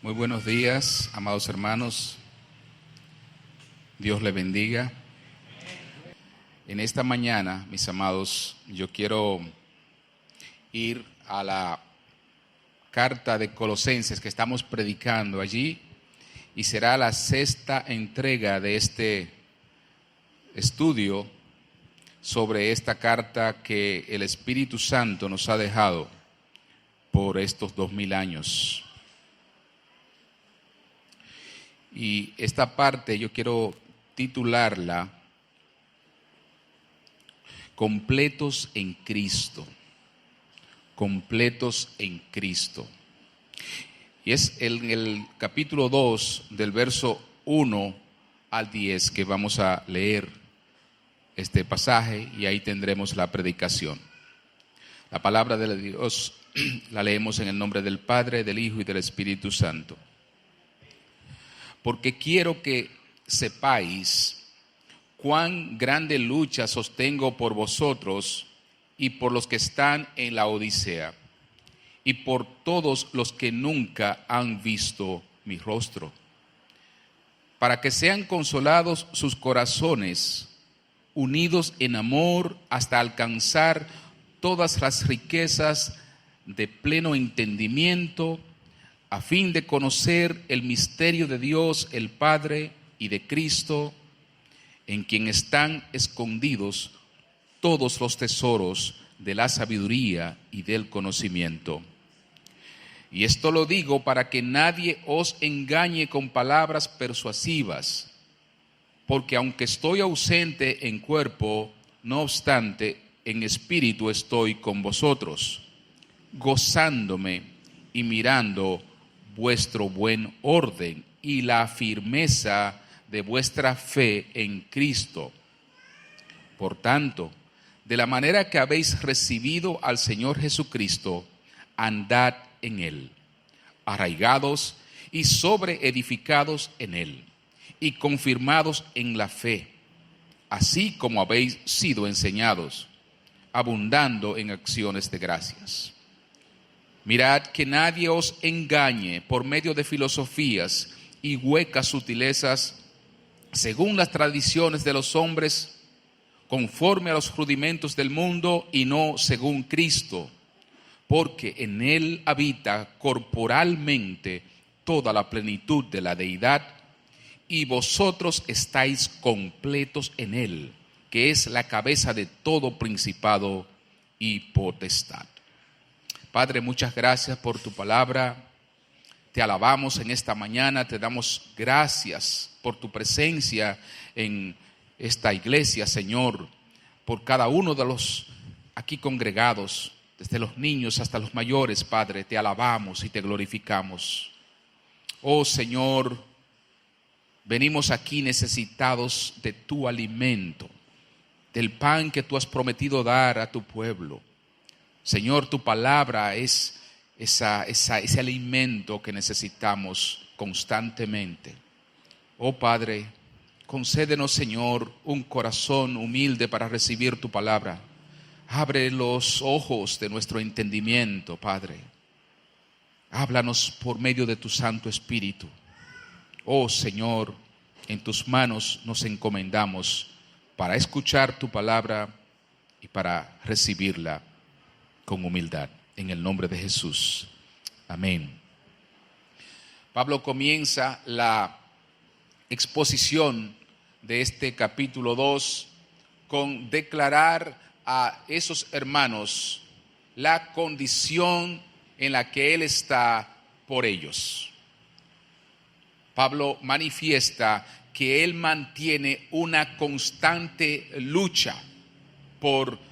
Muy buenos días, amados hermanos. Dios les bendiga. En esta mañana, mis amados, yo quiero ir a la carta de Colosenses que estamos predicando allí y será la sexta entrega de este estudio sobre esta carta que el Espíritu Santo nos ha dejado por estos 2000 años. Y esta parte yo quiero titularla Completos en Cristo. Completos en Cristo. Y es el capítulo 2 del verso 1 al 10 que vamos a leer este pasaje y ahí tendremos la predicación. La palabra de Dios la leemos en el nombre del Padre, del Hijo y del Espíritu Santo. Porque quiero que sepáis cuán grande lucha sostengo por vosotros y por los que están en la Odisea y por todos los que nunca han visto mi rostro, para que sean consolados sus corazones, unidos en amor hasta alcanzar todas las riquezas de pleno entendimiento, a fin de conocer el misterio de Dios el Padre y de Cristo, en quien están escondidos todos los tesoros de la sabiduría y del conocimiento. Y esto lo digo para que nadie os engañe con palabras persuasivas, porque aunque estoy ausente en cuerpo, no obstante en espíritu estoy con vosotros, gozándome y mirando vuestro buen orden y la firmeza de vuestra fe en Cristo. Por tanto, de la manera que habéis recibido al Señor Jesucristo, andad en Él, arraigados y sobreedificados en Él, y confirmados en la fe, así como habéis sido enseñados, abundando en acciones de gracias. Mirad que nadie os engañe por medio de filosofías y huecas sutilezas, según las tradiciones de los hombres, conforme a los rudimentos del mundo y no según Cristo, porque en Él habita corporalmente toda la plenitud de la deidad, y vosotros estáis completos en Él, que es la cabeza de todo principado y potestad. Padre, muchas gracias por tu palabra. Te alabamos en esta mañana, te damos gracias por tu presencia en esta iglesia, Señor, por cada uno de los aquí congregados, desde los niños hasta los mayores, Padre, te alabamos y te glorificamos. Oh Señor, venimos aquí necesitados de tu alimento, del pan que tú has prometido dar a tu pueblo. Señor, tu palabra es ese alimento que necesitamos constantemente. Oh Padre, concédenos, Señor, un corazón humilde para recibir tu palabra. Abre los ojos de nuestro entendimiento, Padre. Háblanos por medio de tu Santo Espíritu. Oh Señor, en tus manos nos encomendamos para escuchar tu palabra y para recibirla con humildad, en el nombre de Jesús. Amén. Pablo comienza la exposición de este capítulo 2 con declarar a esos hermanos la condición en la que él está por ellos. Pablo manifiesta que él mantiene una constante lucha por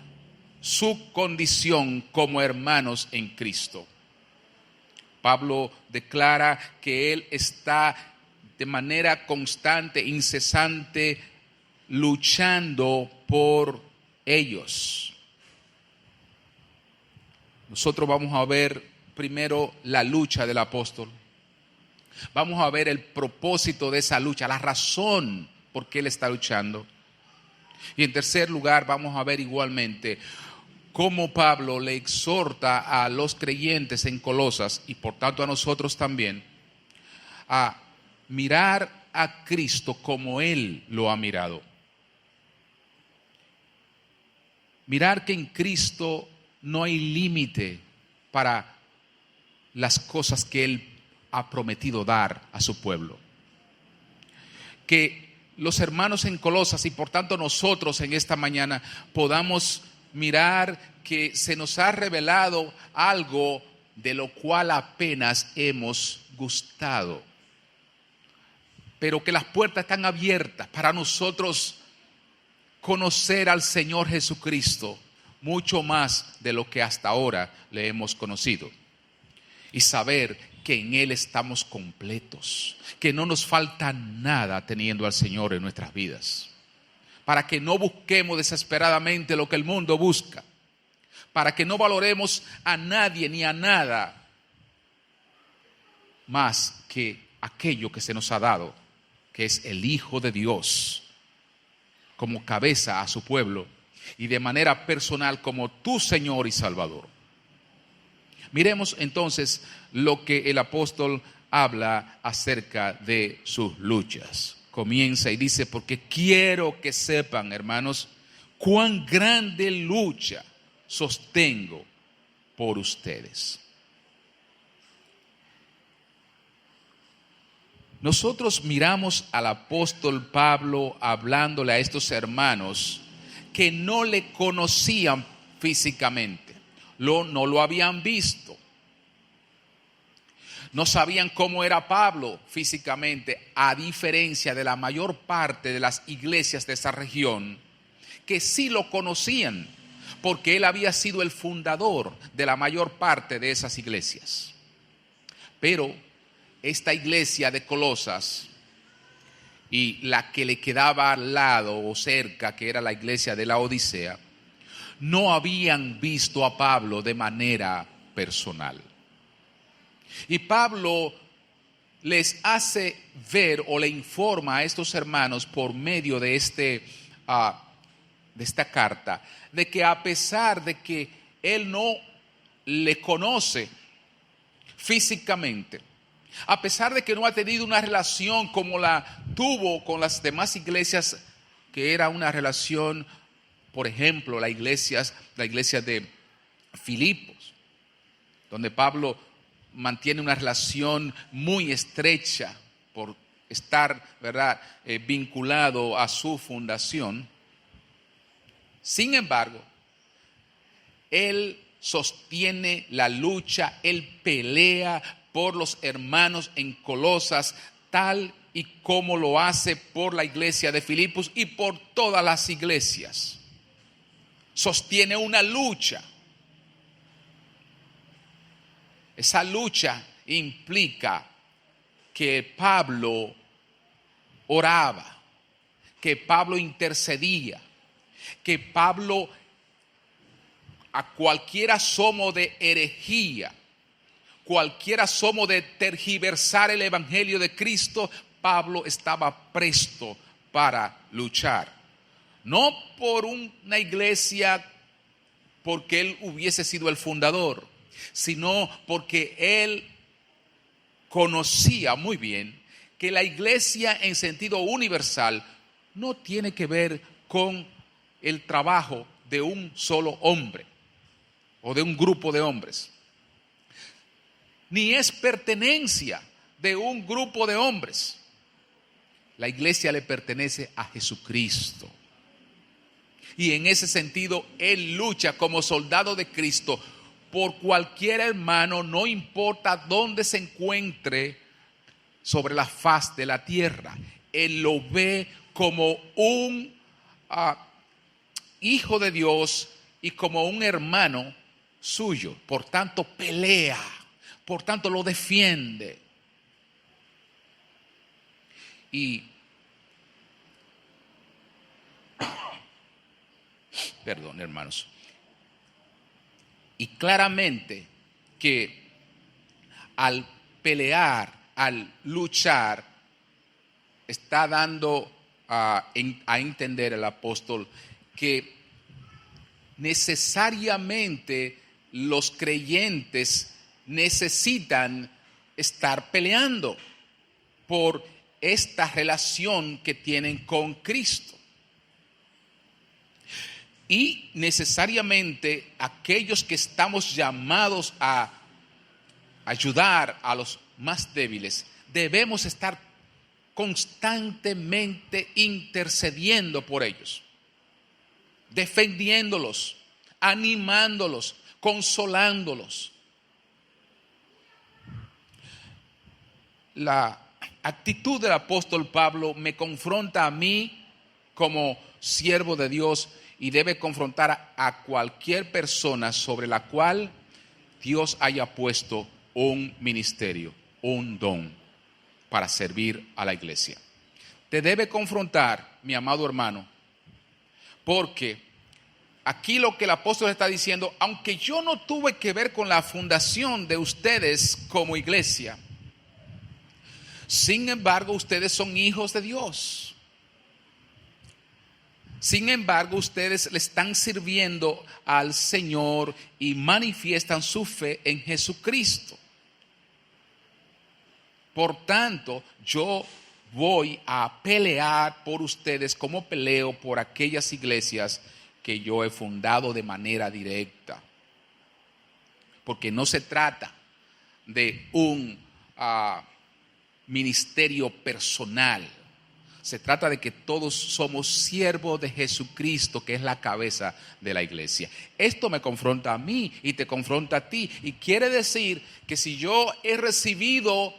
su condición como hermanos en Cristo. Pablo declara que él está de manera constante, incesante, luchando por ellos. Nosotros vamos a ver primero la lucha del apóstol. Vamos a ver el propósito de esa lucha, la razón por qué él está luchando. Y en tercer lugar vamos a ver igualmente cómo Pablo le exhorta a los creyentes en Colosas y por tanto a nosotros también a mirar a Cristo como Él lo ha mirado. Mirar que en Cristo no hay límite para las cosas que Él ha prometido dar a su pueblo. Que los hermanos en Colosas y por tanto nosotros en esta mañana podamos mirar que se nos ha revelado algo de lo cual apenas hemos gustado, pero que las puertas están abiertas para nosotros conocer al Señor Jesucristo mucho más de lo que hasta ahora le hemos conocido y saber que en Él estamos completos, que no nos falta nada teniendo al Señor en nuestras vidas, para que no busquemos desesperadamente lo que el mundo busca, para que no valoremos a nadie ni a nada más que aquello que se nos ha dado, que es el Hijo de Dios, como cabeza a su pueblo y de manera personal como tu Señor y Salvador. Miremos entonces lo que el apóstol habla acerca de sus luchas. Comienza y dice: porque quiero que sepan, hermanos, cuán grande lucha sostengo por ustedes. Nosotros miramos al apóstol Pablo hablándole a estos hermanos que no le conocían físicamente, no lo habían visto, no sabían cómo era Pablo físicamente, a diferencia de la mayor parte de las iglesias de esa región, que sí lo conocían, porque él había sido el fundador de la mayor parte de esas iglesias. Pero esta iglesia de Colosas y la que le quedaba al lado o cerca, que era la iglesia de la Odisea, no habían visto a Pablo de manera personal. Y Pablo les hace ver o le informa a estos hermanos por medio de esta carta, de que a pesar de que él no le conoce físicamente, a pesar de que no ha tenido una relación como la tuvo con las demás iglesias, que era una relación, por ejemplo, la iglesia de Filipos, donde Pablo mantiene una relación muy estrecha por estar, ¿verdad?, vinculado a su fundación. Sin embargo, él sostiene la lucha, él pelea por los hermanos en Colosas, tal y como lo hace por la iglesia de Filipos y por todas las iglesias. Sostiene una lucha. Esa lucha implica que Pablo oraba, que Pablo intercedía, que Pablo, a cualquier asomo de herejía, cualquier asomo de tergiversar el evangelio de Cristo, Pablo estaba presto para luchar. No por una iglesia porque él hubiese sido el fundador, sino porque él conocía muy bien que la iglesia en sentido universal no tiene que ver con el trabajo de un solo hombre o de un grupo de hombres, ni es pertenencia de un grupo de hombres. La iglesia le pertenece a Jesucristo. Y en ese sentido, él lucha como soldado de Cristo por cualquier hermano, no importa dónde se encuentre sobre la faz de la tierra. Él lo ve como un hijo de Dios y como un hermano suyo. Por tanto, pelea. Por tanto, lo defiende. Y perdón, hermanos. Y claramente que al pelear, al luchar, está dando a entender el apóstol que necesariamente los creyentes necesitan estar peleando. por esta relación que tienen con Cristo. Y necesariamente aquellos que estamos llamados a ayudar a los más débiles, debemos estar constantemente intercediendo por ellos, defendiéndolos, animándolos, consolándolos. La actitud del apóstol Pablo me confronta a mí como siervo de Dios y debe confrontar a cualquier persona sobre la cual Dios haya puesto un ministerio, un don para servir a la iglesia. Te debe confrontar, mi amado hermano, porque aquí lo que el apóstol está diciendo, aunque yo no tuve que ver con la fundación de ustedes como iglesia, sin embargo ustedes son hijos de Dios. Sin embargo ustedes le están sirviendo al Señor y manifiestan su fe en Jesucristo. Por tanto, yo voy a pelear por ustedes como peleo por aquellas iglesias que yo he fundado de manera directa. Porque no se trata de un ministerio personal. Se trata de que todos somos siervos de Jesucristo, que es la cabeza de la iglesia. Esto me confronta a mí y te confronta a ti. Y quiere decir que si yo he recibido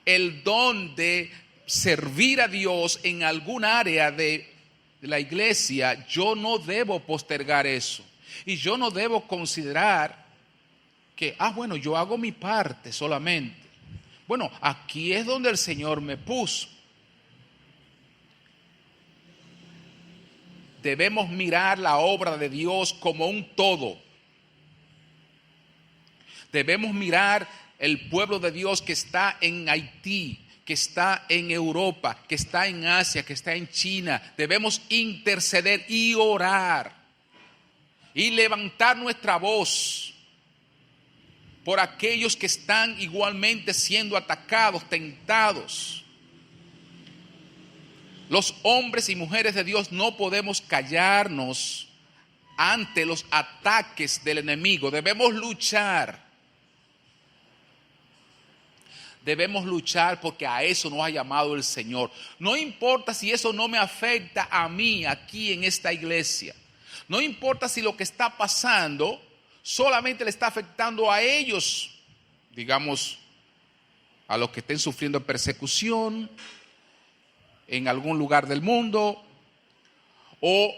el don de servir a Dios en algún área de la iglesia, yo no debo postergar eso. Y yo no debo considerar que, bueno, yo hago mi parte solamente. Bueno, aquí es donde el Señor me puso. Debemos mirar la obra de Dios como un todo. Debemos mirar el pueblo de Dios que está en Haití, que está en Europa, que está en Asia, que está en China. Debemos interceder y orar y levantar nuestra voz por aquellos que están igualmente siendo atacados, tentados. Los hombres y mujeres de Dios no podemos callarnos ante los ataques del enemigo. Debemos luchar. Debemos luchar porque a eso nos ha llamado el Señor. No importa si eso no me afecta a mí aquí en esta iglesia. No importa si lo que está pasando solamente le está afectando a ellos, digamos, a los que estén sufriendo persecución en algún lugar del mundo, o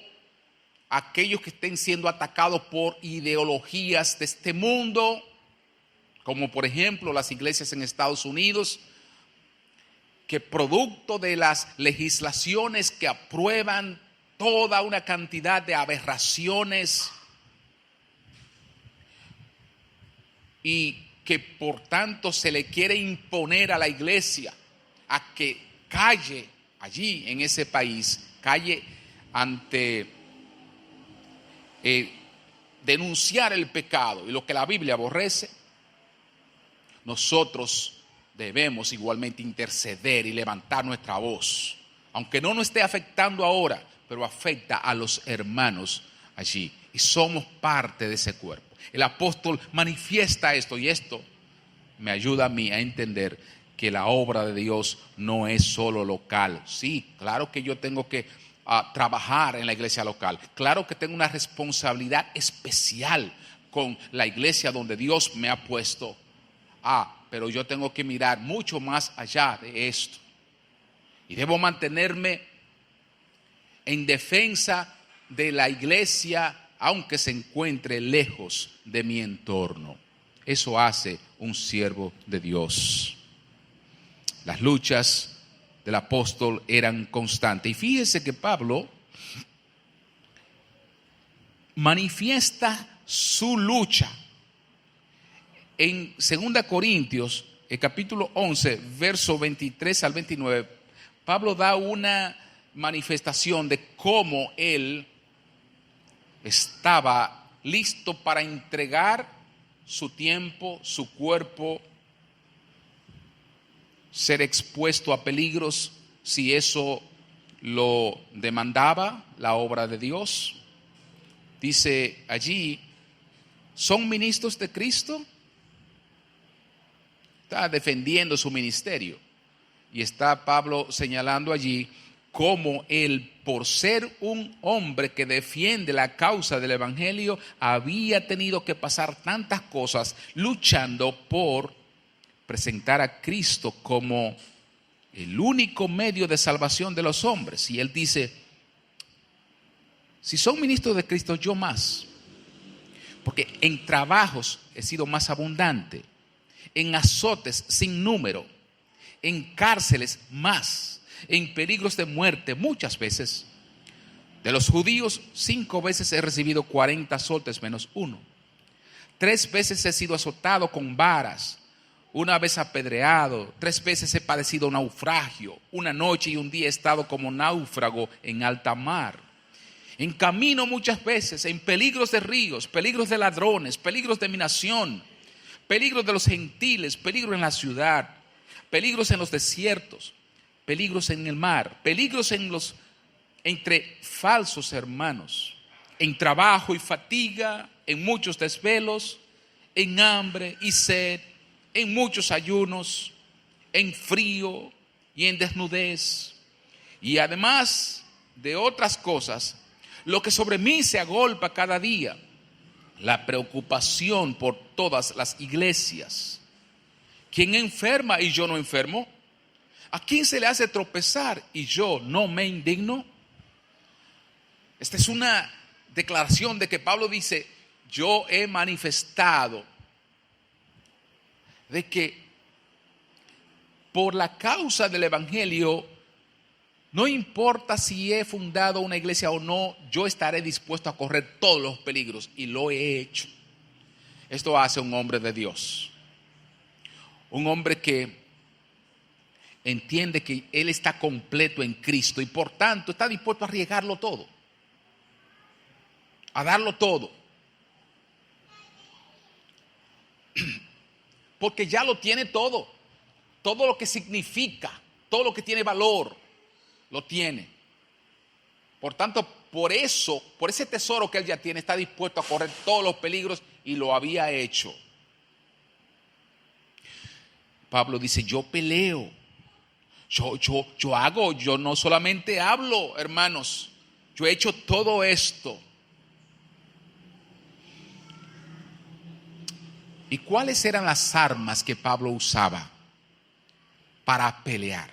aquellos que estén siendo atacados por ideologías de este mundo, como por ejemplo las iglesias en Estados Unidos, que producto de las legislaciones que aprueban toda una cantidad de aberraciones y que por tanto se le quiere imponer a la iglesia a que calle allí en ese país, calle ante denunciar el pecado y lo que la Biblia aborrece. Nosotros debemos igualmente interceder y levantar nuestra voz, aunque no nos esté afectando ahora, pero afecta a los hermanos allí y somos parte de ese cuerpo. El apóstol manifiesta esto y esto me ayuda a mí a entender que la obra de Dios no es solo local. Sí, claro que yo tengo que trabajar en la iglesia local. Claro que tengo una responsabilidad especial con la iglesia donde Dios me ha puesto. Pero yo tengo que mirar mucho más allá de esto. Y debo mantenerme en defensa de la iglesia, aunque se encuentre lejos de mi entorno. Eso hace un siervo de Dios. Las luchas del apóstol eran constantes. Y fíjese que Pablo manifiesta su lucha en 2 Corintios, el capítulo 11, verso 23 al 29. Pablo da una manifestación de cómo él estaba listo para entregar su tiempo, su cuerpo, ser expuesto a peligros si eso lo demandaba la obra de Dios. Dice allí, ¿son ministros de Cristo? Está defendiendo su ministerio. Y está Pablo señalando allí cómo él, por ser un hombre que defiende la causa del evangelio, había tenido que pasar tantas cosas luchando por presentar a Cristo como el único medio de salvación de los hombres. Y él dice, si son ministros de Cristo, yo más. Porque en trabajos he sido más abundante, en azotes sin número, en cárceles más, en peligros de muerte muchas veces. De los judíos 5 veces he recibido 40 azotes menos 1. 3 veces he sido azotado con varas, 1 vez apedreado, 3 veces he padecido naufragio, 1 noche y 1 día he estado como náufrago en alta mar. En camino muchas veces, en peligros de ríos, peligros de ladrones, peligros de mi nación, peligros de los gentiles, peligros en la ciudad, peligros en los desiertos, peligros en el mar, peligros entre falsos hermanos, en trabajo y fatiga, en muchos desvelos, en hambre y sed, en muchos ayunos, en frío y en desnudez. Y además de otras cosas, lo que sobre mí se agolpa cada día, la preocupación por todas las iglesias. ¿Quién enferma y yo no enfermo? ¿A quién se le hace tropezar y yo no me indigno? Esta es una declaración de que Pablo dice, yo he manifestado de que por la causa del evangelio, no importa si he fundado una iglesia o no, yo estaré dispuesto a correr todos los peligros y lo he hecho. Esto hace un hombre de Dios. Un hombre que entiende que él está completo en Cristo y por tanto está dispuesto a arriesgarlo todo, a darlo todo, porque ya lo tiene todo, todo lo que significa, todo lo que tiene valor, lo tiene. Por tanto, por eso, por ese tesoro que él ya tiene, está dispuesto a correr todos los peligros y lo había hecho. Pablo dice, yo peleo, yo no solamente hablo, hermanos, yo he hecho todo esto. ¿Y cuáles eran las armas que Pablo usaba para pelear?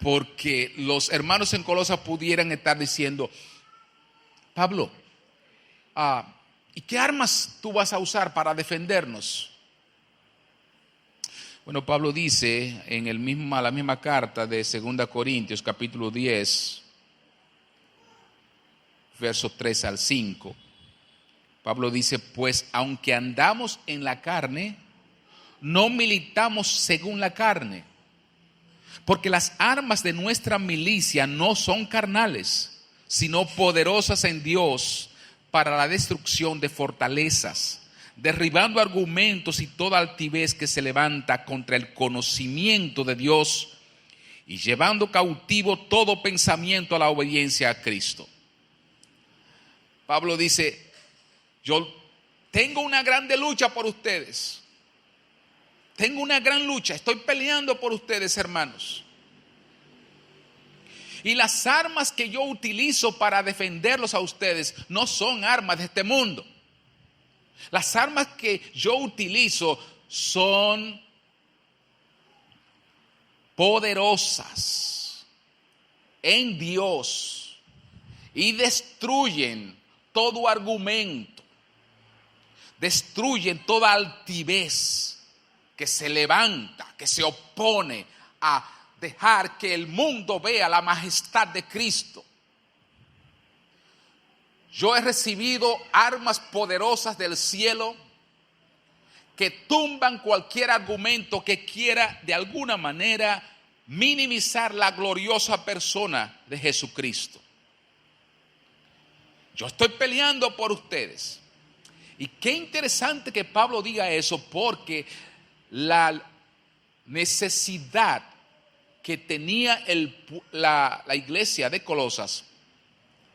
Porque los hermanos en Colosas pudieran estar diciendo, Pablo, ¿y qué armas tú vas a usar para defendernos? Bueno, Pablo dice en la misma carta de 2 Corintios, capítulo 10, versos 3 al 5. Pablo dice, pues aunque andamos en la carne, no militamos según la carne. Porque las armas de nuestra milicia no son carnales, sino poderosas en Dios para la destrucción de fortalezas, derribando argumentos y toda altivez que se levanta contra el conocimiento de Dios y llevando cautivo todo pensamiento a la obediencia a Cristo. Pablo dice, yo tengo una grande lucha por ustedes. Tengo una gran lucha, estoy peleando por ustedes, hermanos. Y las armas que yo utilizo para defenderlos a ustedes no son armas de este mundo. Las armas que yo utilizo son poderosas en Dios y destruyen todo argumento, destruyen toda altivez que se levanta, que se opone a dejar que el mundo vea la majestad de Cristo. Yo he recibido armas poderosas del cielo que tumban cualquier argumento que quiera de alguna manera minimizar la gloriosa persona de Jesucristo. Yo estoy peleando por ustedes. Y qué interesante que Pablo diga eso, porque necesidad que tenía la iglesia de Colosas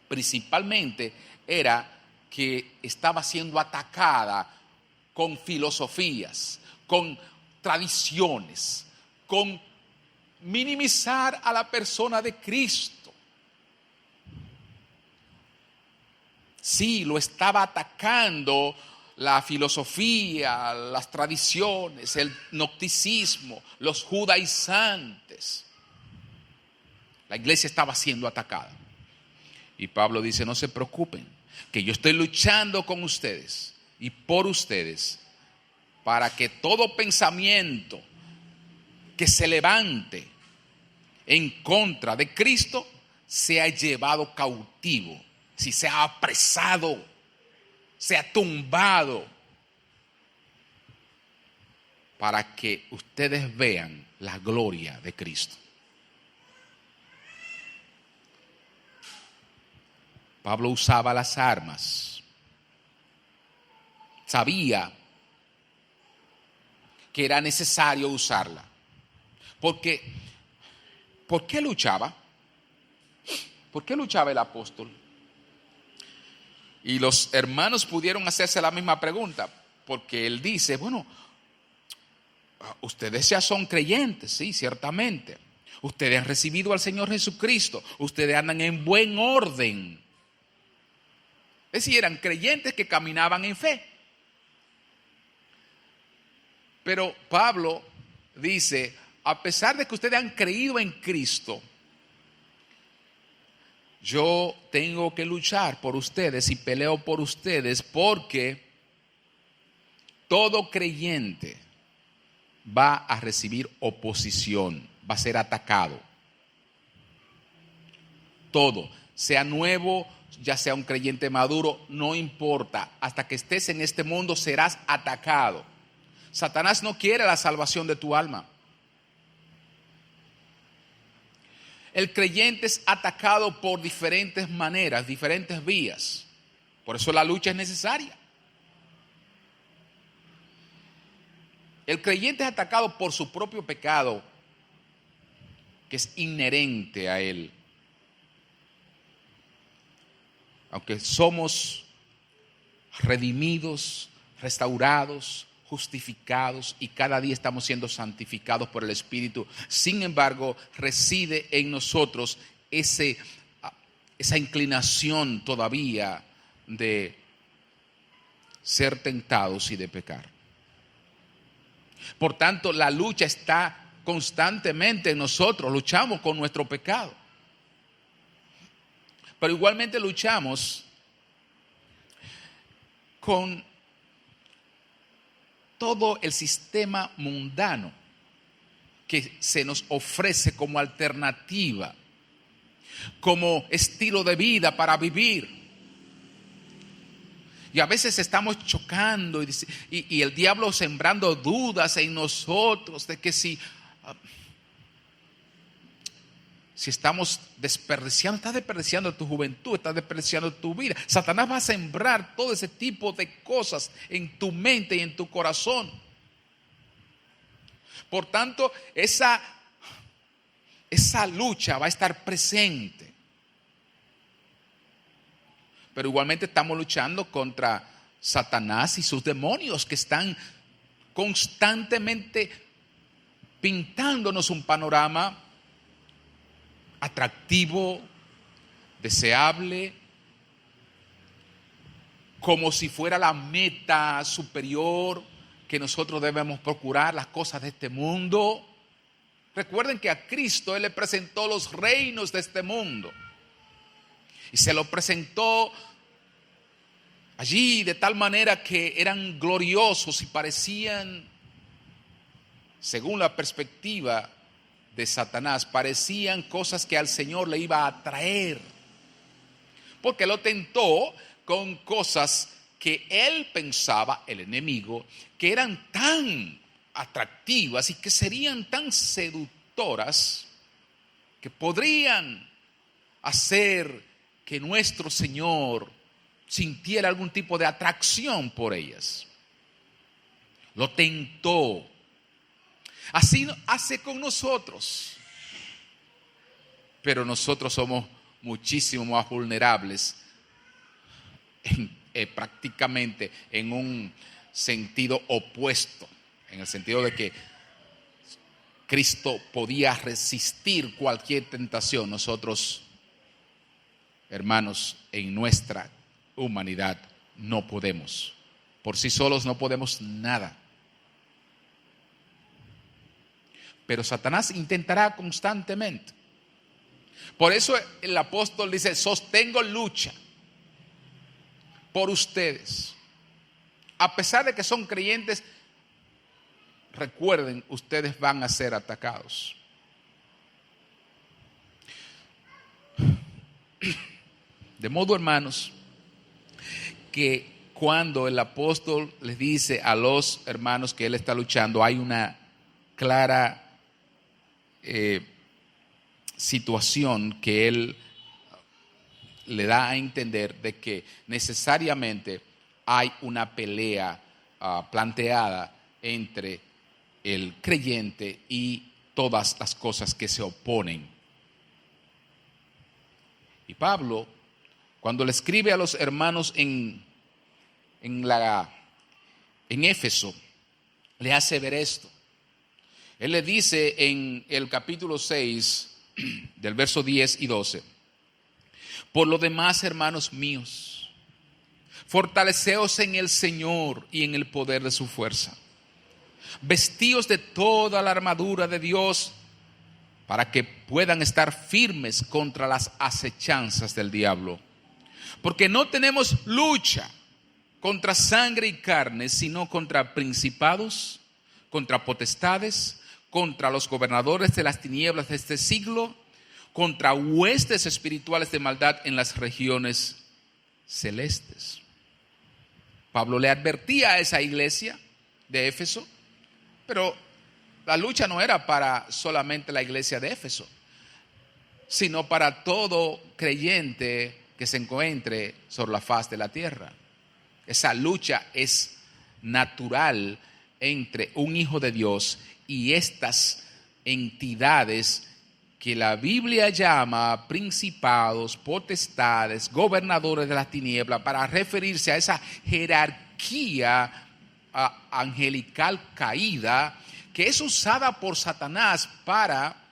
principalmente era que estaba siendo atacada con filosofías, con tradiciones, con minimizar a la persona de Cristo. Sí, lo estaba atacando la filosofía, las tradiciones, el gnosticismo, los judaizantes. La iglesia estaba siendo atacada. Y Pablo dice, no se preocupen, que yo estoy luchando con ustedes y por ustedes para que todo pensamiento que se levante en contra de Cristo sea llevado cautivo, si sea apresado, sea tumbado, para que ustedes vean la gloria de Cristo. Pablo usaba las armas, sabía que era necesario usarla, porque ¿por qué luchaba? ¿Por qué luchaba el apóstol? Y los hermanos pudieron hacerse la misma pregunta, porque él dice, bueno, ustedes ya son creyentes, sí, ciertamente. Ustedes han recibido al Señor Jesucristo, ustedes andan en buen orden. Es decir, eran creyentes que caminaban en fe. Pero Pablo dice, a pesar de que ustedes han creído en Cristo, yo tengo que luchar por ustedes y peleo por ustedes, porque todo creyente va a recibir oposición, va a ser atacado. Todo, sea nuevo, ya sea un creyente maduro, no importa. Hasta que estés en este mundo serás atacado. Satanás no quiere la salvación de tu alma. El creyente es atacado por diferentes maneras, diferentes vías. Por eso la lucha es necesaria. El creyente es atacado por su propio pecado, que es inherente a él. Aunque somos redimidos, restaurados, justificados y cada día estamos siendo santificados por el Espíritu, sin embargo, reside en nosotros esa inclinación todavía de ser tentados y de pecar. Por tanto, la lucha está constantemente en nosotros, luchamos con nuestro pecado. Pero igualmente luchamos con todo el sistema mundano que se nos ofrece como alternativa, como estilo de vida para vivir. Y a veces estamos chocando y el diablo sembrando dudas en nosotros de que si estamos desperdiciando, estás desperdiciando tu juventud, estás desperdiciando tu vida. Satanás va a sembrar todo ese tipo de cosas en tu mente y en tu corazón. Por tanto, esa lucha va a estar presente. Pero igualmente estamos luchando contra Satanás y sus demonios que están constantemente pintándonos un panorama atractivo, deseable, como si fuera la meta superior que nosotros debemos procurar, las cosas de este mundo. Recuerden que a Cristo Él le presentó los reinos de este mundo y se lo presentó allí de tal manera que eran gloriosos y parecían, según la perspectiva de Satanás, parecían cosas que al Señor le iba a atraer, porque lo tentó con cosas que él pensaba, el enemigo, que eran tan atractivas y que serían tan seductoras que podrían hacer que nuestro Señor sintiera algún tipo de atracción por ellas. Lo tentó. Así hace con nosotros. Pero nosotros somos muchísimo más vulnerables, prácticamente en un sentido opuesto, en el sentido de que Cristo podía resistir cualquier tentación. Nosotros, hermanos, en nuestra humanidad no podemos. Por sí solos no podemos nada. Pero Satanás intentará constantemente. Por eso el apóstol dice: sostengo lucha por ustedes. A pesar de que son creyentes, recuerden, ustedes van a ser atacados. De modo, hermanos, que cuando el apóstol les dice a los hermanos que él está luchando, hay una clara situación que él le da a entender de que necesariamente hay una pelea planteada entre el creyente y todas las cosas que se oponen. Y Pablo, cuando le escribe a los hermanos en Éfeso, le hace ver esto. Él le dice en el capítulo 6, del verso 10 y 12: por lo demás, hermanos míos, fortaleceos en el Señor y en el poder de su fuerza. Vestíos de toda la armadura de Dios para que puedan estar firmes contra las acechanzas del diablo. Porque no tenemos lucha contra sangre y carne, sino contra principados, contra potestades, contra los gobernadores de las tinieblas de este siglo, contra huestes espirituales de maldad en las regiones celestes. Pablo le advertía a esa iglesia de Éfeso, pero la lucha no era para solamente la iglesia de Éfeso, sino para todo creyente que se encuentre sobre la faz de la tierra. Esa lucha es natural entre un hijo de Dios y estas entidades que la Biblia llama principados, potestades, gobernadores de las tinieblas, para referirse a esa jerarquía angelical caída que es usada por Satanás para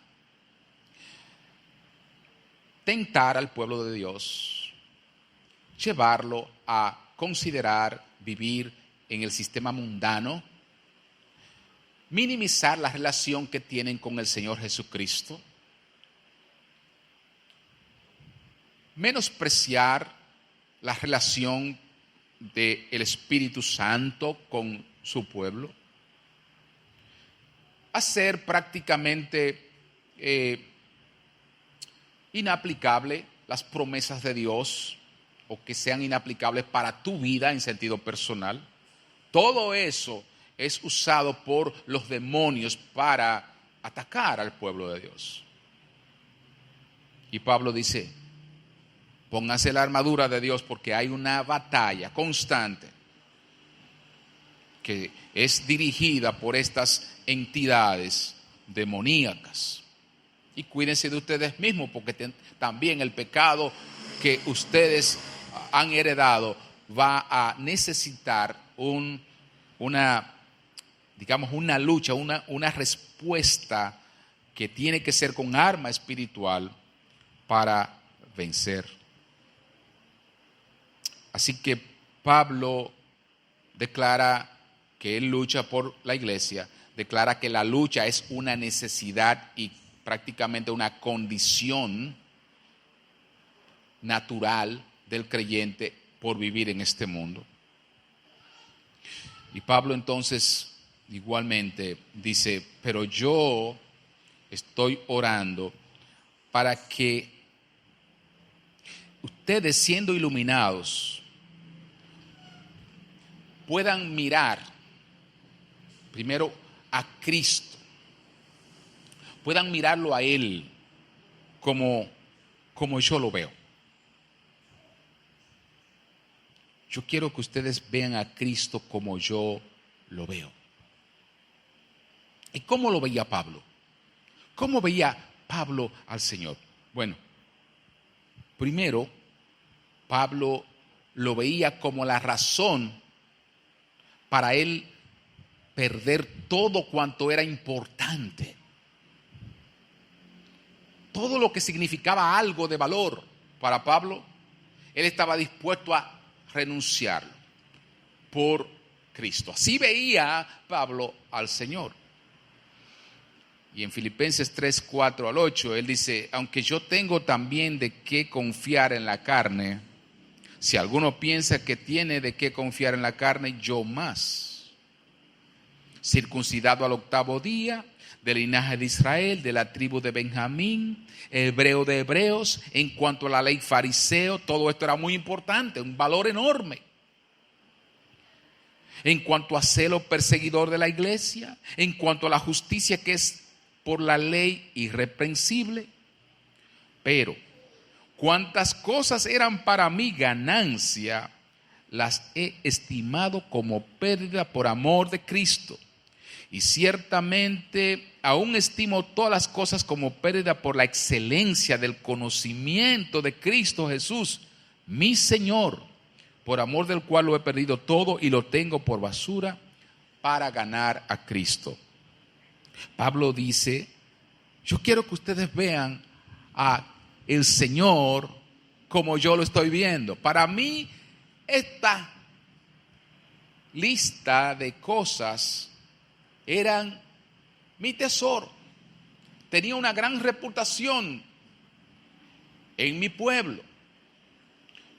tentar al pueblo de Dios, llevarlo a considerar vivir en el sistema mundano, minimizar la relación que tienen con el Señor Jesucristo, menospreciar la relación del Espíritu Santo con su pueblo, hacer prácticamente inaplicable las promesas de Dios, o que sean inaplicables para tu vida en sentido personal. Todo eso es usado por los demonios para atacar al pueblo de Dios. Y Pablo dice: pónganse la armadura de Dios, porque hay una batalla constante que es dirigida por estas entidades demoníacas. Y cuídense de ustedes mismos, porque también el pecado que ustedes han heredado va a necesitar una lucha, una respuesta que tiene que ser con arma espiritual para vencer. Así que Pablo declara que él lucha por la iglesia, declara que la lucha es una necesidad y prácticamente una condición natural del creyente por vivir en este mundo. Y Pablo entonces igualmente dice: pero yo estoy orando para que ustedes, siendo iluminados, puedan mirar primero a Cristo, puedan mirarlo a Él como yo lo veo. Yo quiero que ustedes vean a Cristo como yo lo veo. ¿Y cómo lo veía Pablo? ¿Cómo veía Pablo al Señor? Bueno, primero, Pablo lo veía como la razón para él perder todo cuanto era importante. Todo lo que significaba algo de valor para Pablo, él estaba dispuesto a renunciarlo por Cristo. Así veía Pablo al Señor. Y en Filipenses 3, 4 al 8, él dice, aunque yo tengo también de qué confiar en la carne, si alguno piensa que tiene de qué confiar en la carne, yo más. Circuncidado al 8º día, del linaje de Israel, de la tribu de Benjamín, hebreo de hebreos, en cuanto a la ley fariseo, todo esto era muy importante, un valor enorme. En cuanto a celo perseguidor de la iglesia, en cuanto a la justicia que es por la ley irreprensible. Pero cuantas cosas eran para mí ganancia, las he estimado como pérdida por amor de Cristo. Y ciertamente aún estimo todas las cosas como pérdida por la excelencia del conocimiento de Cristo Jesús, mi Señor, por amor del cual lo he perdido todo y lo tengo por basura para ganar a Cristo. Pablo dice, yo quiero que ustedes vean a el Señor como yo lo estoy viendo. Para mí, esta lista de cosas eran mi tesoro. Tenía una gran reputación en mi pueblo.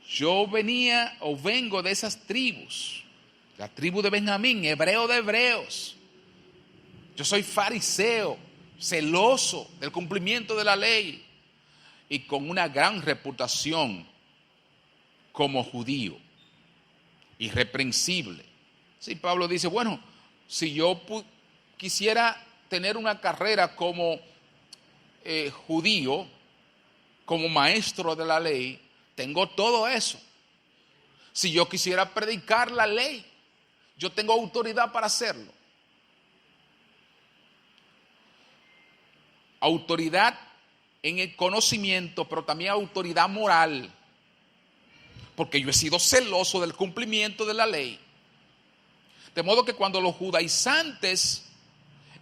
Yo venía o vengo de esas tribus, la tribu de Benjamín, hebreo de hebreos. Yo soy fariseo, celoso del cumplimiento de la ley y con una gran reputación como judío, irreprensible. Sí, Pablo dice, bueno, si yo quisiera tener una carrera como judío, como maestro de la ley, tengo todo eso. Si yo quisiera predicar la ley, yo tengo autoridad para hacerlo. Autoridad en el conocimiento, pero también autoridad moral, porque yo he sido celoso del cumplimiento de la ley. De modo que cuando los judaizantes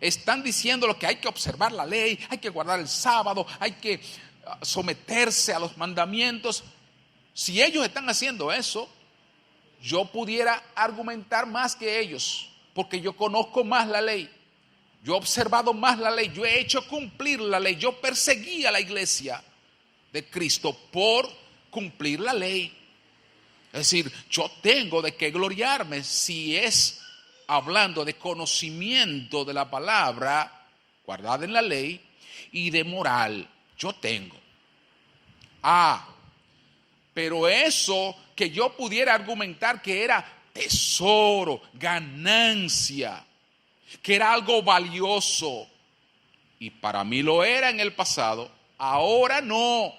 están diciendo lo que hay que observar la ley, hay que guardar el sábado, hay que someterse a los mandamientos, si ellos están haciendo eso, yo pudiera argumentar más que ellos, porque yo conozco más la ley. Yo he observado más la ley, yo he hecho cumplir la ley, yo perseguí a la iglesia de Cristo por cumplir la ley. Es decir, yo tengo de qué gloriarme si es hablando de conocimiento de la palabra guardada en la ley y de moral. Yo tengo. Pero eso que yo pudiera argumentar que era tesoro, ganancia, que era algo valioso, y para mí lo era en el pasado, ahora no.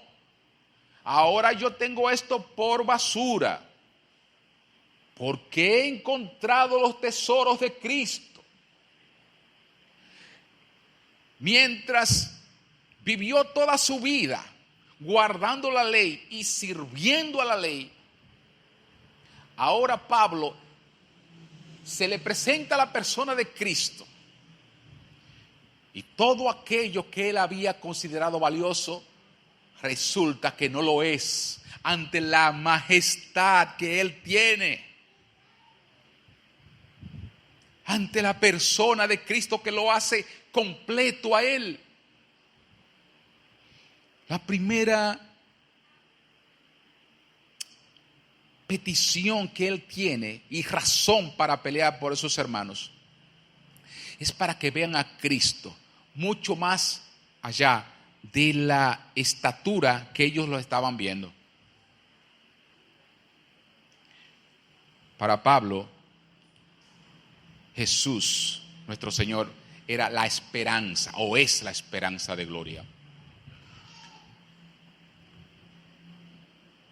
Ahora yo tengo esto por basura, porque he encontrado los tesoros de Cristo. Mientras vivió toda su vida guardando la ley y sirviendo a la ley, ahora Pablo se le presenta la persona de Cristo y todo aquello que él había considerado valioso resulta que no lo es ante la majestad que él tiene, ante la persona de Cristo que lo hace completo a él. La primera petición que él tiene y razón para pelear por esos hermanos es para que vean a Cristo mucho más allá de la estatura que ellos lo estaban viendo. Para Pablo, Jesús, nuestro Señor, era la esperanza o es la esperanza de gloria.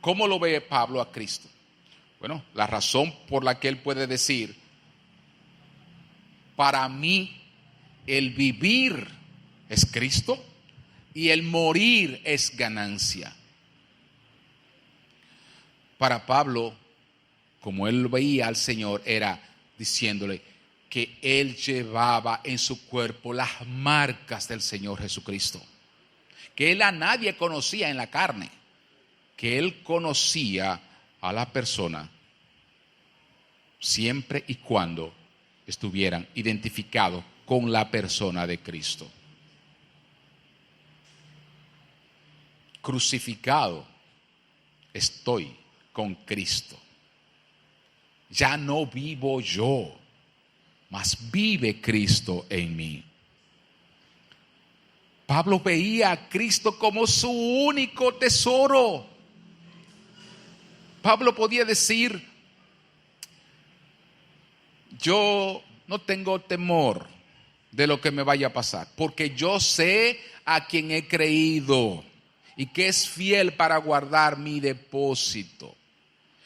¿Cómo lo ve Pablo a Cristo? Bueno, la razón por la que él puede decir, para mí el vivir es Cristo y el morir es ganancia. Para Pablo, como él veía al Señor, era diciéndole que él llevaba en su cuerpo las marcas del Señor Jesucristo, que él a nadie conocía en la carne, que él conocía a la persona siempre y cuando estuvieran identificados con la persona de Cristo. Crucificado estoy con Cristo. Ya no vivo yo, mas vive Cristo en mí. Pablo veía a Cristo como su único tesoro. Pablo podía decir: yo no tengo temor de lo que me vaya a pasar, porque yo sé a quien he creído y que es fiel para guardar mi depósito.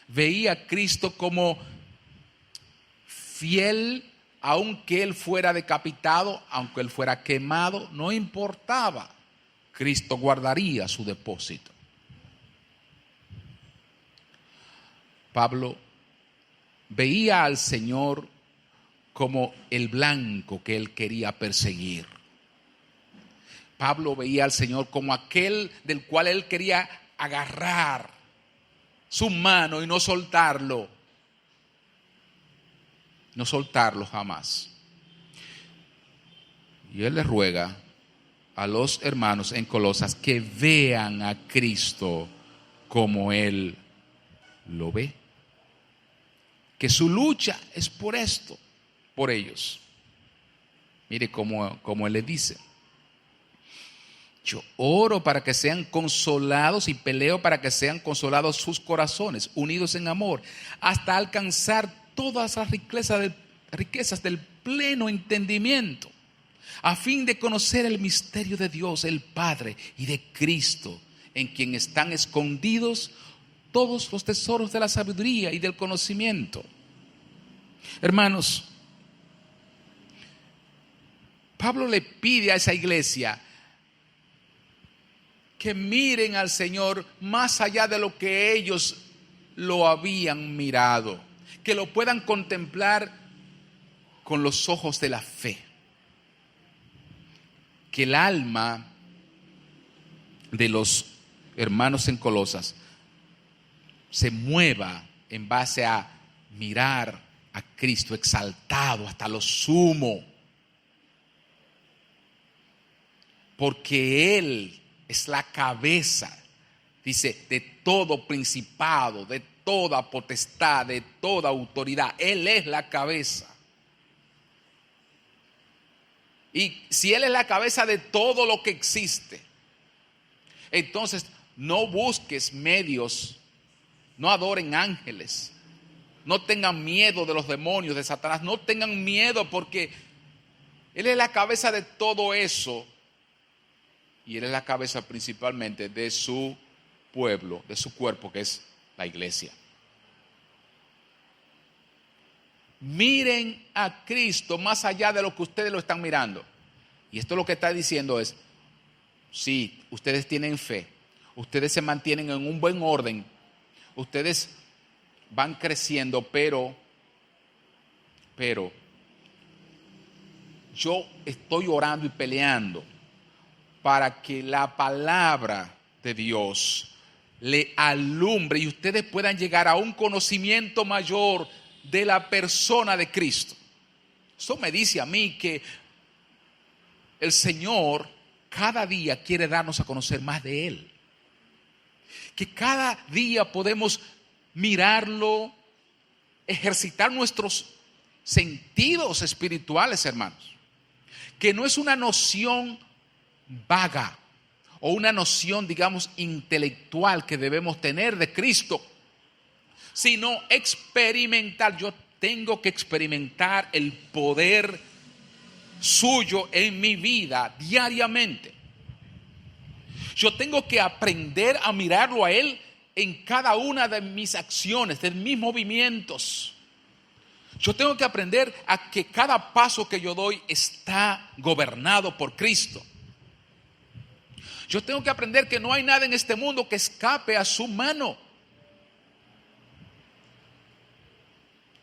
Veía a Cristo como fiel, aunque él fuera decapitado, aunque él fuera quemado, no importaba. Cristo guardaría su depósito. Pablo veía al Señor como el blanco que él quería perseguir. Pablo veía al Señor como aquel del cual él quería agarrar su mano y no soltarlo. No soltarlo jamás. Y él le ruega a los hermanos en Colosas que vean a Cristo como él lo ve. Que su lucha es por esto, por ellos. Mire cómo él le dice: yo oro para que sean consolados y peleo para que sean consolados sus corazones, unidos en amor, hasta alcanzar todas las riquezas del pleno entendimiento, a fin de conocer el misterio de Dios, el Padre, y de Cristo, en quien están escondidos todos los tesoros de la sabiduría y del conocimiento. Hermanos, Pablo le pide a esa iglesia que miren al Señor más allá de lo que ellos lo habían mirado, que lo puedan contemplar con los ojos de la fe, que el alma de los hermanos en Colosas se mueva en base a mirar a Cristo exaltado hasta lo sumo, porque Él es la cabeza, dice, de todo principado, de toda potestad, de toda autoridad. Él es la cabeza. Y si Él es la cabeza de todo lo que existe, entonces no busques medios, no adoren ángeles, no tengan miedo de los demonios, de Satanás, no tengan miedo, porque Él es la cabeza de todo eso. Y Él es la cabeza principalmente de su pueblo, de su cuerpo, que es la iglesia. Miren a Cristo más allá de lo que ustedes lo están mirando. Y esto lo que está diciendo es: sí, ustedes tienen fe, ustedes se mantienen en un buen orden, ustedes van creciendo, pero yo estoy orando y peleando para que la palabra de Dios le alumbre y ustedes puedan llegar a un conocimiento mayor de la persona de Cristo. Eso me dice a mí que el Señor cada día quiere darnos a conocer más de Él. Que cada día podemos mirarlo, ejercitar nuestros sentidos espirituales, hermanos. Que no es una noción vaga o una noción, digamos, intelectual que debemos tener de Cristo, sino experimentar. Yo tengo que experimentar el poder suyo en mi vida diariamente. Yo tengo que aprender a mirarlo a Él en cada una de mis acciones, de mis movimientos. Yo tengo que aprender a que cada paso que yo doy está gobernado por Cristo. Yo tengo que aprender que no hay nada en este mundo que escape a su mano.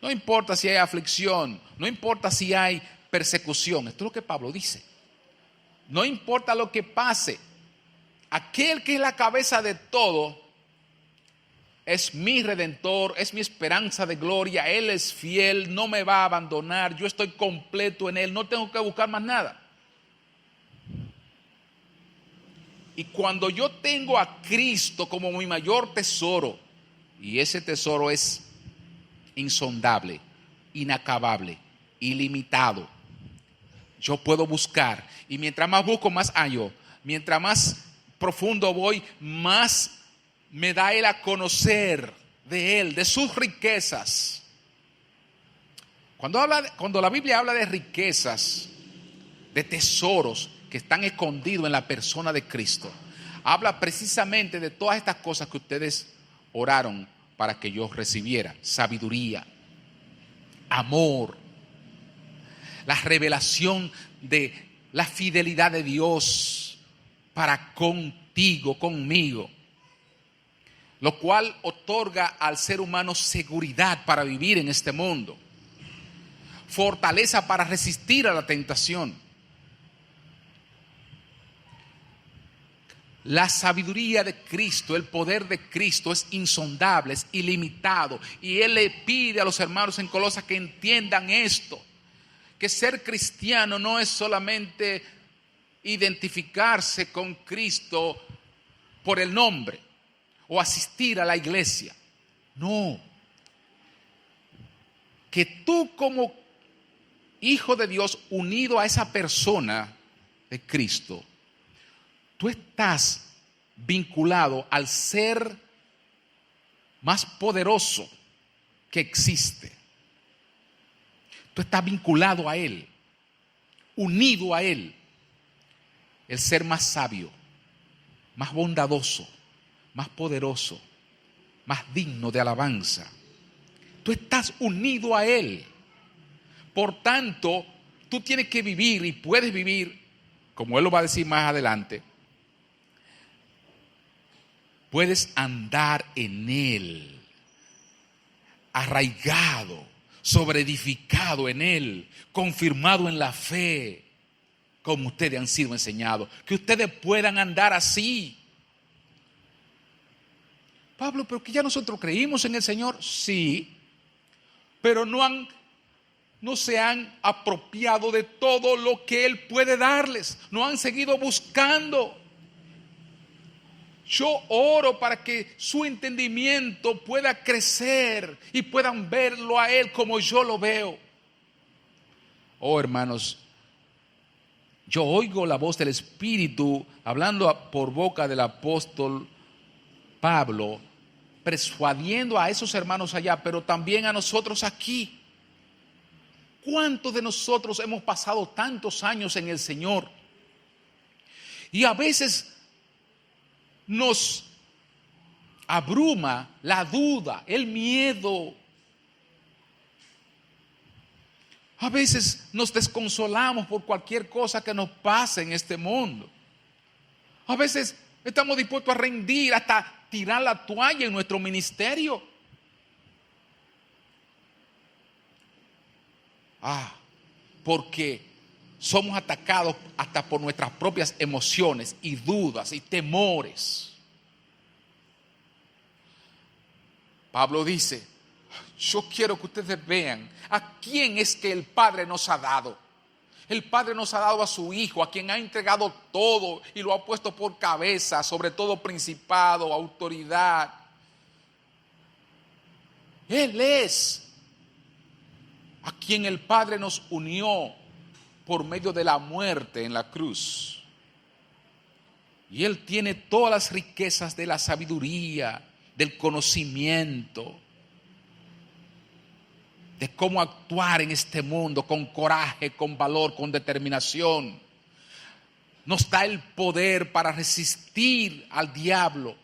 No importa si hay aflicción, no importa si hay persecución. Esto es lo que Pablo dice. No importa lo que pase. Aquel que es la cabeza de todo es mi redentor, es mi esperanza de gloria. Él es fiel, no me va a abandonar. Yo estoy completo en Él, no tengo que buscar más nada. Y cuando yo tengo a Cristo como mi mayor tesoro, y ese tesoro es insondable, inacabable, ilimitado, yo puedo buscar. Y mientras más busco, más hallo. Mientras más profundo voy, más me da Él a conocer de Él, de sus riquezas. Cuando la Biblia habla de riquezas, de tesoros que están escondidos en la persona de Cristo, habla precisamente de todas estas cosas que ustedes oraron para que yo recibiera: sabiduría, amor, la revelación de la fidelidad de Dios para contigo, conmigo, lo cual otorga al ser humano seguridad para vivir en este mundo, fortaleza para resistir a la tentación. La sabiduría de Cristo, el poder de Cristo es insondable, es ilimitado. Y Él le pide a los hermanos en Colosas que entiendan esto, que ser cristiano no es solamente identificarse con Cristo por el nombre o asistir a la iglesia. No. Que tú como hijo de Dios unido a esa persona de Cristo, tú estás vinculado al ser más poderoso que existe. Tú estás vinculado a Él, unido a Él. El ser más sabio, más bondadoso, más poderoso, más digno de alabanza. Tú estás unido a Él. Por tanto, tú tienes que vivir y puedes vivir, como Él lo va a decir más adelante, puedes andar en Él, arraigado, sobreedificado en Él, confirmado en la fe, como ustedes han sido enseñados. Que ustedes puedan andar así. Pablo, pero que ya nosotros creímos en el Señor. Sí, pero no se han apropiado de todo lo que Él puede darles. No han seguido buscando. Yo oro para que su entendimiento pueda crecer y puedan verlo a Él como yo lo veo. Oh, hermanos, yo oigo la voz del Espíritu hablando por boca del apóstol Pablo, persuadiendo a esos hermanos allá, pero también a nosotros aquí. ¿Cuántos de nosotros hemos pasado tantos años en el Señor? Y a veces nos abruma la duda, el miedo. A veces nos desconsolamos por cualquier cosa que nos pase en este mundo. A veces estamos dispuestos a rendir, hasta tirar la toalla en nuestro ministerio. Porque somos atacados hasta por nuestras propias emociones y dudas y temores. Pablo dice: yo quiero que ustedes vean a quién es que el Padre nos ha dado. El Padre nos ha dado a su Hijo, a quien ha entregado todo y lo ha puesto por cabeza, sobre todo principado, autoridad. Él es a quien el Padre nos unió por medio de la muerte en la cruz. Y Él tiene todas las riquezas de la sabiduría, del conocimiento, de cómo actuar en este mundo con coraje, con valor, con determinación. Nos da el poder para resistir al diablo.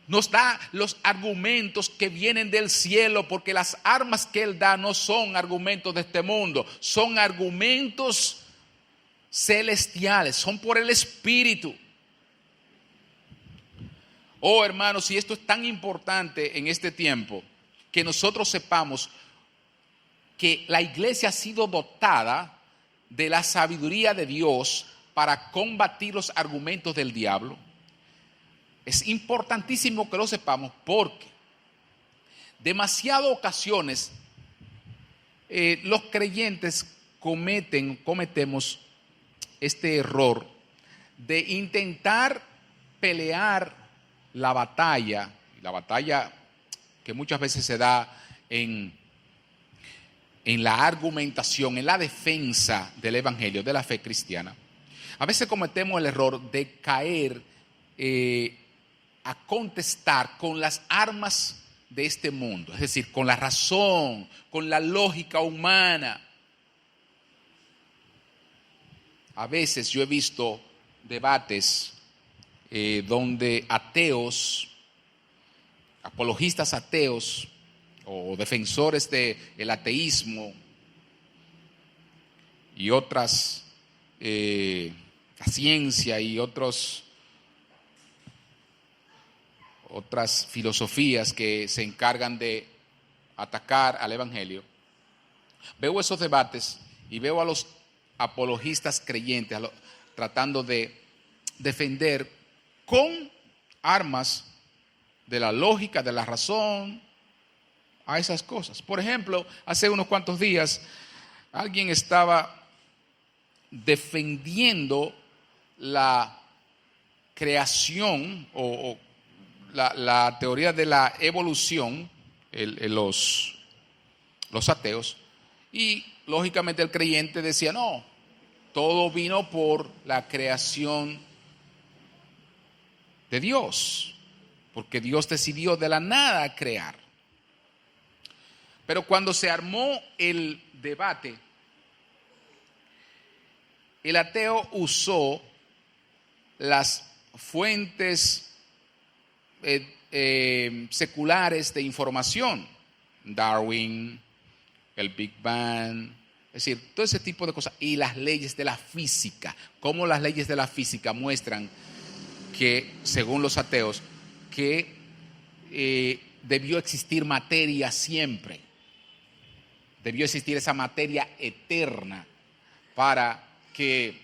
Nos da los argumentos que vienen del cielo, porque las armas que Él da no son argumentos de este mundo, son argumentos celestiales, son por el Espíritu. Oh, hermanos, y esto es tan importante en este tiempo, que nosotros sepamos que la iglesia ha sido dotada de la sabiduría de Dios para combatir los argumentos del diablo. Es importantísimo que lo sepamos, porque demasiadas ocasiones los creyentes cometemos este error de intentar pelear la batalla que muchas veces se da en la argumentación, en la defensa del evangelio, de la fe cristiana. A veces cometemos el error de caer a contestar con las armas de este mundo, es decir, con la razón, con la lógica humana. A veces yo he visto debates donde ateos, apologistas ateos o defensores del ateísmo y otras, la ciencia y otras filosofías que se encargan de atacar al evangelio. Veo esos debates y veo a los apologistas creyentes tratando de defender con armas de la lógica, de la razón, a esas cosas. Por ejemplo, hace unos cuantos días alguien estaba defendiendo la creación o la teoría de la evolución, los ateos, y lógicamente el creyente decía, no, todo vino por la creación de Dios, porque Dios decidió de la nada crear. Pero cuando se armó el debate, el ateo usó las fuentes seculares de información, Darwin, el Big Bang, es decir, todo ese tipo de cosas, y las leyes de la física, cómo las leyes de la física muestran que, según los ateos, que debió existir materia siempre, debió existir esa materia eterna para que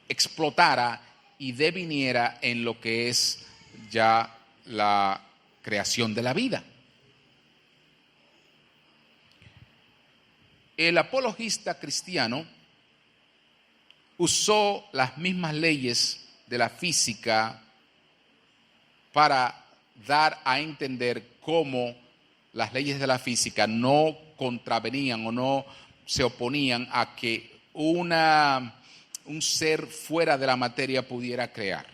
explotara y deviniera en lo que es ya la creación de la vida. El apologista cristiano usó las mismas leyes de la física para dar a entender cómo las leyes de la física no contravenían o no se oponían a que un ser fuera de la materia pudiera crear.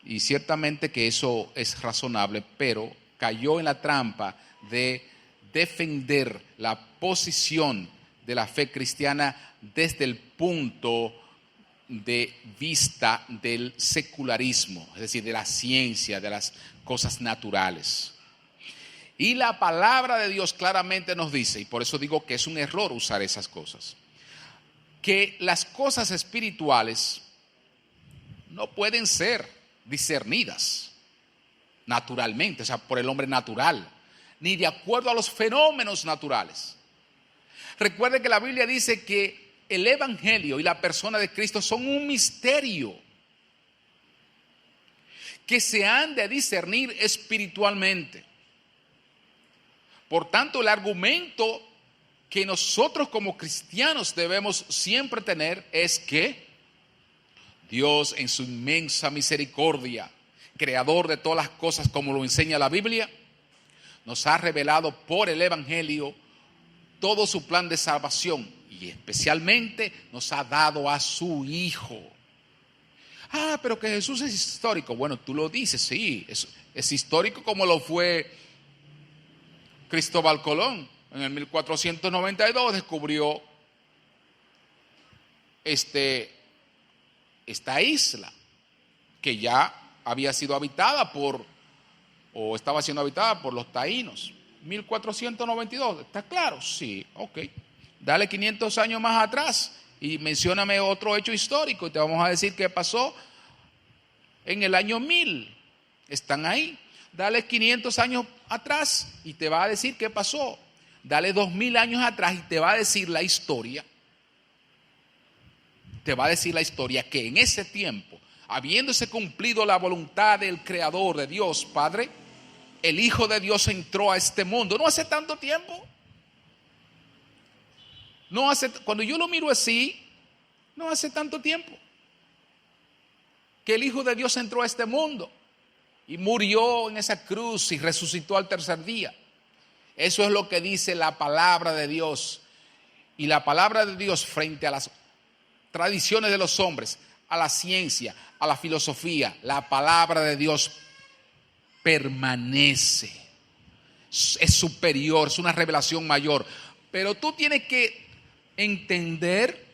Y ciertamente que eso es razonable, pero cayó en la trampa de defender la posición de la fe cristiana desde el punto de vista del secularismo, es decir, de la ciencia, de las cosas naturales. Y la palabra de Dios claramente nos dice, y por eso digo que es un error usar esas cosas, que las cosas espirituales no pueden ser discernidas naturalmente, o sea, por el hombre natural, ni de acuerdo a los fenómenos naturales. Recuerden que la Biblia dice que el evangelio y la persona de Cristo son un misterio que se han de discernir espiritualmente. Por tanto, el argumento que nosotros como cristianos debemos siempre tener es que Dios, en su inmensa misericordia, creador de todas las cosas como lo enseña la Biblia, nos ha revelado por el evangelio todo su plan de salvación y especialmente nos ha dado a su Hijo. Ah, pero que Jesús es histórico. Bueno, tú lo dices, sí, es histórico como lo fue Cristóbal Colón. En el 1492 descubrió esta isla. que ya había sido habitada o estaba siendo habitada por los taínos. 1492, ¿está claro? Sí, ok. Dale 500 años más atrás y mencióname otro hecho histórico y te vamos a decir qué pasó en el año 1000. Están ahí. Dale 500 años atrás y te va a decir qué pasó. Dale 2000 años atrás y te va a decir la historia. Te va a decir la historia que en ese tiempo, habiéndose cumplido la voluntad del Creador, de Dios Padre, el Hijo de Dios entró a este mundo. No hace tanto tiempo. Cuando yo lo miro así, no hace tanto tiempo que el Hijo de Dios entró a este mundo y murió en esa cruz y resucitó al tercer día. Eso es lo que dice la palabra de Dios. Y la palabra de Dios frente a las tradiciones de los hombres, a la ciencia, a la filosofía, la palabra de Dios permanece. Es superior, es una revelación mayor. Pero tú tienes que entender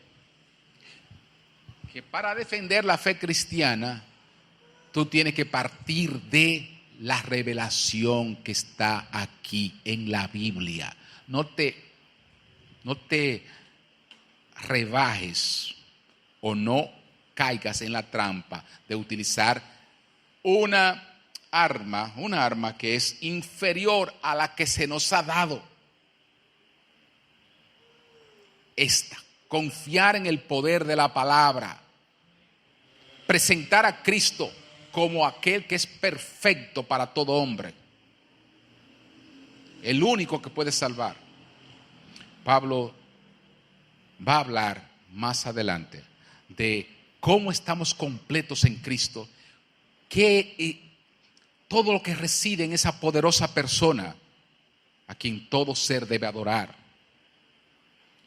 que para defender la fe cristiana, tú tienes que partir de la revelación que está aquí en la Biblia. No te rebajes o no caigas en la trampa de utilizar una arma que es inferior a la que se nos ha dado. Confiar en el poder de la palabra, presentar a Cristo como aquel que es perfecto para todo hombre, el único que puede salvar. Pablo va a hablar más adelante de cómo estamos completos en Cristo, todo lo que reside en esa poderosa persona a quien todo ser debe adorar,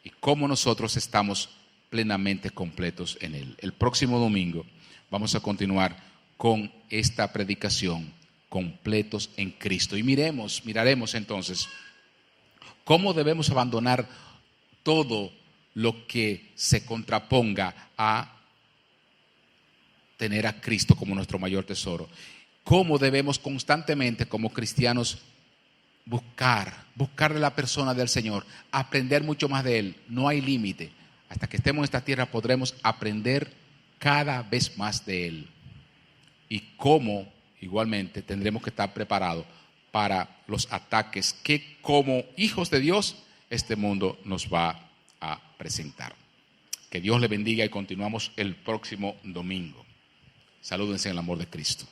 y cómo nosotros estamos plenamente completos en Él. El próximo domingo vamos a continuar con esta predicación, completos en Cristo, y miraremos entonces cómo debemos abandonar todo lo que se contraponga a tener a Cristo como nuestro mayor tesoro. Cómo debemos constantemente como cristianos buscar de la persona del Señor, aprender mucho más de Él. No hay límite. Hasta que estemos en esta tierra podremos aprender cada vez más de Él. Y cómo igualmente tendremos que estar preparados para los ataques que como hijos de Dios este mundo nos va a presentar. Que Dios le bendiga y continuamos el próximo domingo. Salúdense en el amor de Cristo.